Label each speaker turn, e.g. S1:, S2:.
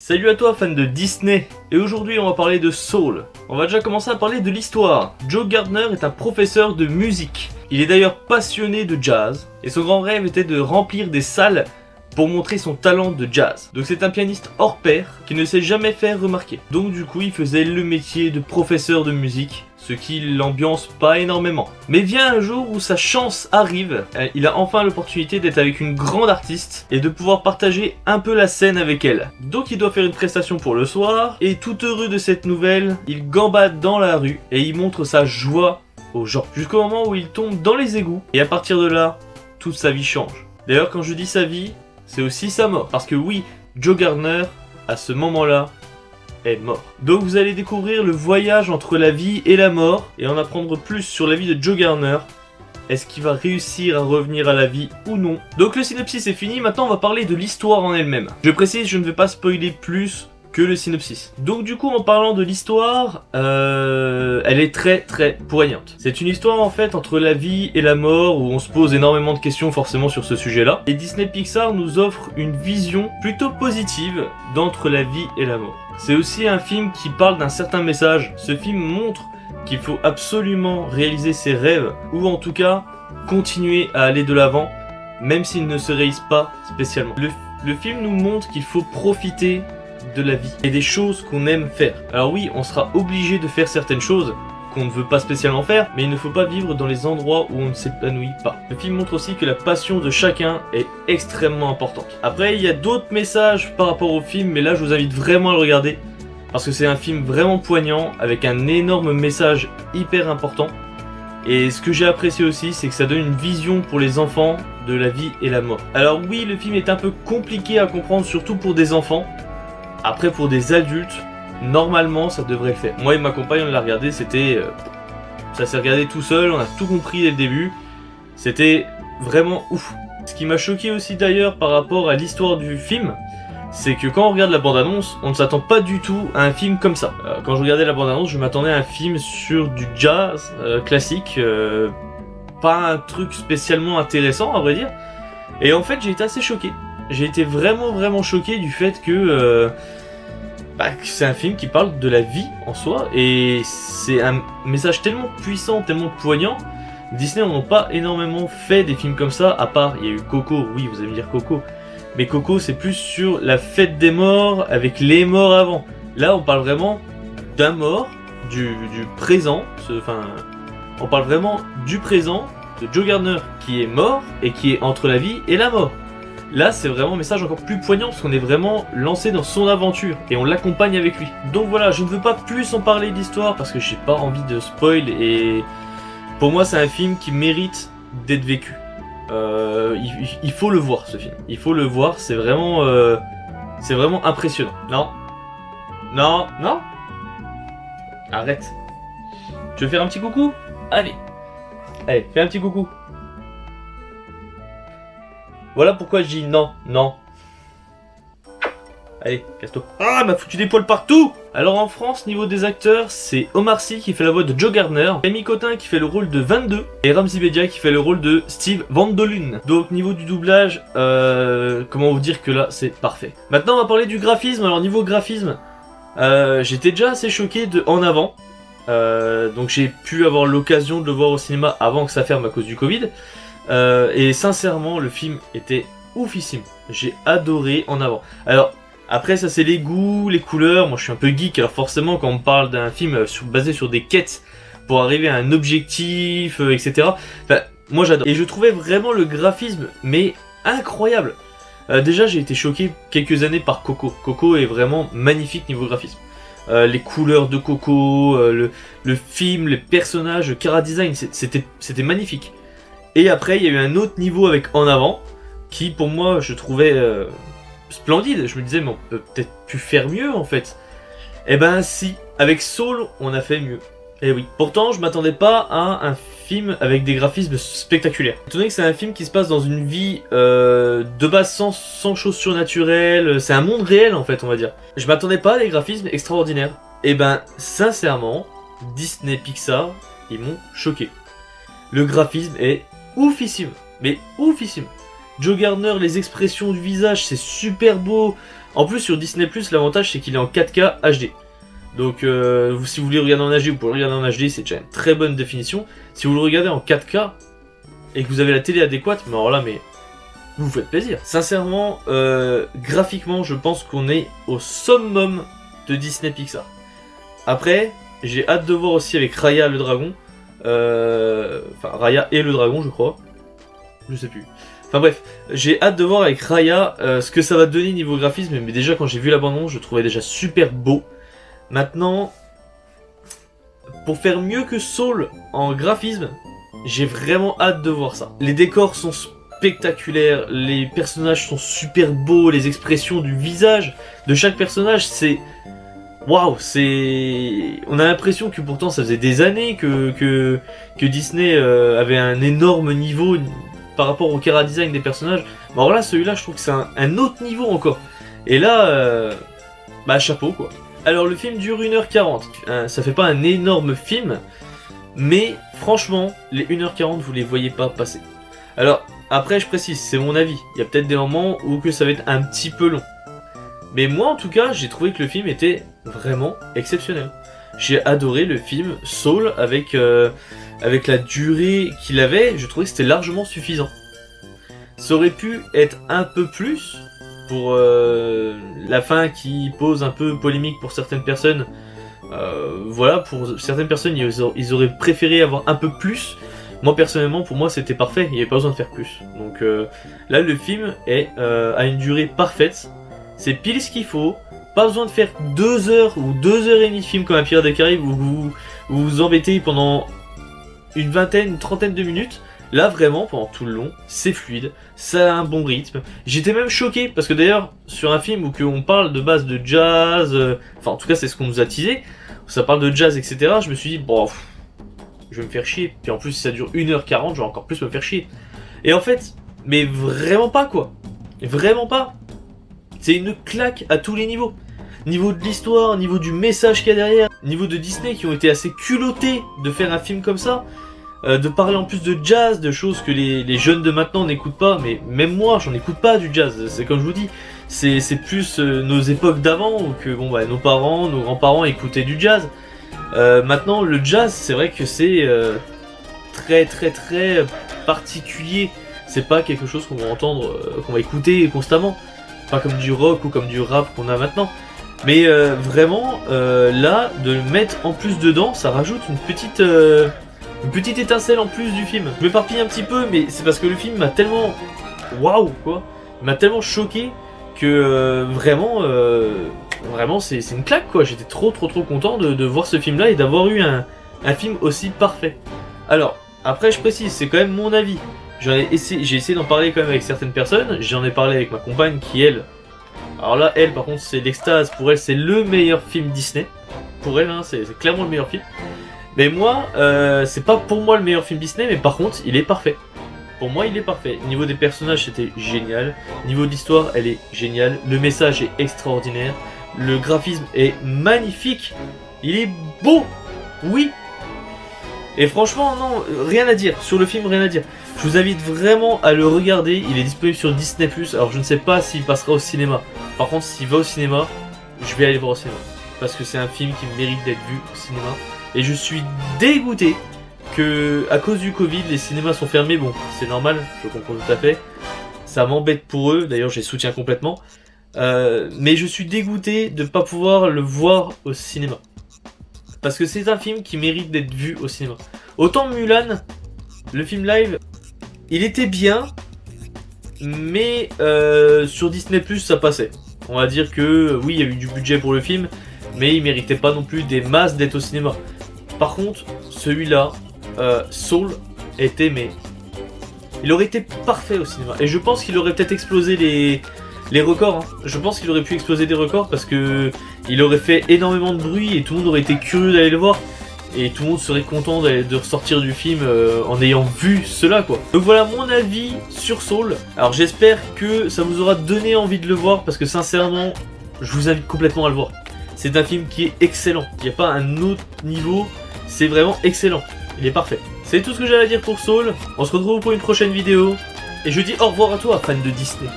S1: Salut à toi fan de Disney, et aujourd'hui on va parler de Soul. On va déjà commencer à parler de l'histoire. Joe Gardner est un professeur de musique. Il est d'ailleurs passionné de jazz, et son grand rêve était de remplir des salles pour montrer son talent de jazz. Donc c'est un pianiste hors pair qui ne s'est jamais fait remarquer. Donc du coup il faisait le métier de professeur de musique, ce qui l'ambiance pas énormément. Mais vient un jour où sa chance arrive, il a enfin l'opportunité d'être avec une grande artiste et de pouvoir partager un peu la scène avec elle. Donc il doit faire une prestation pour le soir, et tout heureux de cette nouvelle, il gambade dans la rue et il montre sa joie aux gens. Jusqu'au moment où il tombe dans les égouts, et à partir de là, toute sa vie change. D'ailleurs quand je dis sa vie, c'est aussi sa mort. Parce que oui, Joe Gardner, à ce moment-là, est mort. Donc vous allez découvrir le voyage entre la vie et la mort, et en apprendre plus sur la vie de Joe Gardner. Est-ce qu'il va réussir à revenir à la vie ou non? Donc le synopsis est fini, maintenant on va parler de l'histoire en elle-même. Je précise, je ne vais pas spoiler plus que le synopsis. Donc du coup en parlant de l'histoire, elle est très poignante. C'est une histoire en fait entre la vie et la mort, où on se pose énormément de questions forcément sur ce sujet-là. Et Disney Pixar nous offre une vision plutôt positive d'entre la vie et la mort. C'est aussi un film qui parle d'un certain message. Ce film montre qu'il faut absolument réaliser ses rêves, ou en tout cas continuer à aller de l'avant, même s'ils ne se réalisent pas spécialement. Le film nous montre qu'il faut profiter de la vie et des choses qu'on aime faire. Alors oui, on sera obligé de faire certaines choses qu'on ne veut pas spécialement faire, mais il ne faut pas vivre dans les endroits où on ne s'épanouit pas. Le film montre aussi que la passion de chacun est extrêmement importante. Après, il y a d'autres messages par rapport au film, mais là je vous invite vraiment à le regarder, parce que c'est un film vraiment poignant, avec un énorme message hyper important. Et ce que j'ai apprécié aussi, c'est que ça donne une vision pour les enfants de la vie et la mort. Alors oui, le film est un peu compliqué à comprendre, surtout pour des enfants. Après, pour des adultes, normalement ça devrait le faire. Moi et ma compagne on l'a regardé, c'était... ça s'est regardé tout seul, on a tout compris dès le début. C'était vraiment ouf. Ce qui m'a choqué aussi d'ailleurs par rapport à l'histoire du film, c'est que quand on regarde la bande-annonce, on ne s'attend pas du tout à un film comme ça. Quand je regardais la bande-annonce, je m'attendais à un film sur du jazz classique, pas un truc spécialement intéressant à vrai dire. Et en fait j'ai été assez choqué. J'ai été vraiment choqué du fait que c'est un film qui parle de la vie en soi, et c'est un message tellement puissant, tellement poignant. Disney n'ont pas énormément fait des films comme ça, à part, il y a eu Coco, oui vous allez me dire Coco, mais Coco c'est plus sur la fête des morts, avec les morts avant. Là on parle vraiment d'un mort, du présent, on parle vraiment du présent, de Joe Gardner qui est mort, et qui est entre la vie et la mort. Là c'est vraiment un message encore plus poignant, parce qu'on est vraiment lancé dans son aventure et on l'accompagne avec lui. Donc voilà, je ne veux pas plus en parler de l'histoire parce que j'ai pas envie de spoil, et pour moi c'est un film qui mérite d'être vécu. Il faut le voir ce film, il faut le voir, c'est vraiment impressionnant. Non, arrête. Tu veux faire un petit coucou? Allez, fais un petit coucou. Voilà pourquoi je dis non. Allez, casse-toi. Ah, m'a foutu des poils partout! Alors en France, niveau des acteurs, c'est Omar Sy qui fait la voix de Joe Gardner, Camille Cotin qui fait le rôle de 22, et Ramzy Bedia qui fait le rôle de Steve Van Dolun. Donc niveau du doublage, comment vous dire que là, c'est parfait. Maintenant, on va parler du graphisme. Alors niveau graphisme, j'étais déjà assez choqué de En Avant. Donc j'ai pu avoir l'occasion de le voir au cinéma avant que ça ferme à cause du Covid. Et sincèrement le film était oufissime, j'ai adoré En Avant. Alors après ça c'est les goûts, les couleurs, moi je suis un peu geek, alors forcément quand on parle d'un film basé sur des quêtes pour arriver à un objectif, etc. Enfin, moi j'adore. Et je trouvais vraiment le graphisme mais incroyable. Déjà j'ai été choqué quelques années par Coco. Coco est vraiment magnifique niveau graphisme. Les couleurs de Coco, le film, les personnages, le chara design, c'était magnifique. Et après, il y a eu un autre niveau avec En Avant, qui pour moi, je trouvais splendide. Je me disais, mais on peut peut-être plus faire mieux en fait. Eh ben si, avec Soul, on a fait mieux. Et oui. Pourtant, je m'attendais pas à un film avec des graphismes spectaculaires. Étant donné que c'est un film qui se passe dans une vie de base sans choses surnaturelles, c'est un monde réel en fait, on va dire. Je m'attendais pas à des graphismes extraordinaires. Et ben, sincèrement, Disney Pixar, ils m'ont choqué. Le graphisme est oufissime, mais oufissime. Joe Gardner, les expressions du visage, c'est super beau. En plus sur Disney+, l'avantage c'est qu'il est en 4K HD. Donc si vous voulez regarder en HD, vous pouvez le regarder en HD, c'est déjà une très bonne définition. Si vous le regardez en 4K et que vous avez la télé adéquate, mais alors là, mais vous vous faites plaisir. Sincèrement, graphiquement, je pense qu'on est au summum de Disney Pixar. Après, j'ai hâte de voir aussi avec Raya le dragon. Enfin, Raya et le dragon, je crois. Je sais plus. Enfin bref, j'ai hâte de voir avec Raya ce que ça va donner niveau graphisme. Mais déjà, quand j'ai vu la bande-annonce, je le trouvais déjà super beau. Maintenant, pour faire mieux que Soul en graphisme, j'ai vraiment hâte de voir ça. Les décors sont spectaculaires, les personnages sont super beaux, les expressions du visage de chaque personnage, c'est... Waouh, c'est... On a l'impression que pourtant ça faisait des années que Disney avait un énorme niveau par rapport au chara design des personnages. Bon, alors là, celui-là, je trouve que c'est un autre niveau encore. Et là, bah chapeau quoi. Alors le film dure 1h40, ça fait pas un énorme film, mais franchement, les 1h40 vous les voyez pas passer. Alors après je précise, c'est mon avis, il y a peut-être des moments où que ça va être un petit peu long. Mais moi en tout cas, j'ai trouvé que le film était vraiment exceptionnel. J'ai adoré le film Soul avec la durée qu'il avait, je trouvais que c'était largement suffisant. Ça aurait pu être un peu plus... Pour la fin qui pose un peu polémique pour certaines personnes. Voilà, pour certaines personnes, ils auraient préféré avoir un peu plus. Moi, personnellement, pour moi, c'était parfait. Il n'y avait pas besoin de faire plus. Donc là, le film a une durée parfaite. C'est pile ce qu'il faut. Pas besoin de faire 2 heures ou 2 heures et demie de film comme un Pirates des Caraïbes où vous vous embêtez pendant une vingtaine, une trentaine de minutes. Là vraiment pendant tout le long, c'est fluide, ça a un bon rythme. J'étais même choqué parce que d'ailleurs sur un film où on parle de base de jazz, enfin en tout cas c'est ce qu'on nous a teasé, où ça parle de jazz etc. Je me suis dit bon, je vais me faire chier. Puis en plus si ça dure 1h40, je vais encore plus me faire chier. Et en fait, mais vraiment pas quoi, vraiment pas. C'est une claque à tous les niveaux. Niveau de l'histoire, niveau du message qu'il y a derrière, niveau de Disney qui ont été assez culottés de faire un film comme ça. De parler en plus de jazz, de choses que les jeunes de maintenant n'écoutent pas, mais même moi j'en écoute pas du jazz, c'est comme je vous dis, c'est plus nos époques d'avant où que bon, bah, nos parents, nos grands-parents écoutaient du jazz. Maintenant le jazz c'est vrai que c'est très particulier, c'est pas quelque chose qu'on va entendre, qu'on va écouter constamment, pas comme du rock ou comme du rap qu'on a maintenant. Mais vraiment là de le mettre en plus dedans, ça rajoute une petite étincelle en plus du film. Je m'éparpille un petit peu, mais c'est parce que le film m'a tellement... Waouh, quoi. Il m'a tellement choqué que vraiment c'est une claque, quoi. J'étais trop content de voir ce film-là et d'avoir eu un film aussi parfait. Alors, après je précise, c'est quand même mon avis. J'ai essayé d'en parler quand même avec certaines personnes. J'en ai parlé avec ma compagne qui, elle... Alors là, elle, par contre, c'est l'extase. Pour elle, c'est le meilleur film Disney. Pour elle, hein, c'est clairement le meilleur film. Mais moi, c'est pas pour moi le meilleur film Disney, mais par contre, il est parfait. Pour moi, il est parfait. Niveau des personnages, c'était génial. Niveau de l'histoire, elle est géniale. Le message est extraordinaire. Le graphisme est magnifique. Il est beau. Oui. Et franchement, non, rien à dire. Sur le film, rien à dire. Je vous invite vraiment à le regarder. Il est disponible sur Disney+. Alors, je ne sais pas s'il passera au cinéma. Par contre, s'il va au cinéma, je vais aller voir au cinéma. Parce que c'est un film qui mérite d'être vu au cinéma. Et je suis dégoûté que, à cause du Covid, les cinémas sont fermés. Bon, c'est normal, je comprends tout à fait. Ça m'embête pour eux, d'ailleurs, je les soutiens complètement. Mais je suis dégoûté de ne pas pouvoir le voir au cinéma. Parce que c'est un film qui mérite d'être vu au cinéma. Autant Mulan, le film live, il était bien, mais sur Disney+, ça passait. On va dire que, oui, il y a eu du budget pour le film, mais il méritait pas non plus des masses d'être au cinéma. Par contre, celui-là, Soul, était mais... Il aurait été parfait au cinéma. Et je pense qu'il aurait peut-être explosé les records. Hein. Je pense qu'il aurait pu exploser des records parce que il aurait fait énormément de bruit et tout le monde aurait été curieux d'aller le voir. Et tout le monde serait content de ressortir du film en ayant vu cela, quoi. Donc voilà mon avis sur Soul. Alors j'espère que ça vous aura donné envie de le voir parce que sincèrement, je vous invite complètement à le voir. C'est un film qui est excellent. Il n'y a pas un autre niveau. C'est vraiment excellent. Il est parfait. C'est tout ce que j'avais à dire pour Soul. On se retrouve pour une prochaine vidéo. Et je dis au revoir à toi, fan de Disney.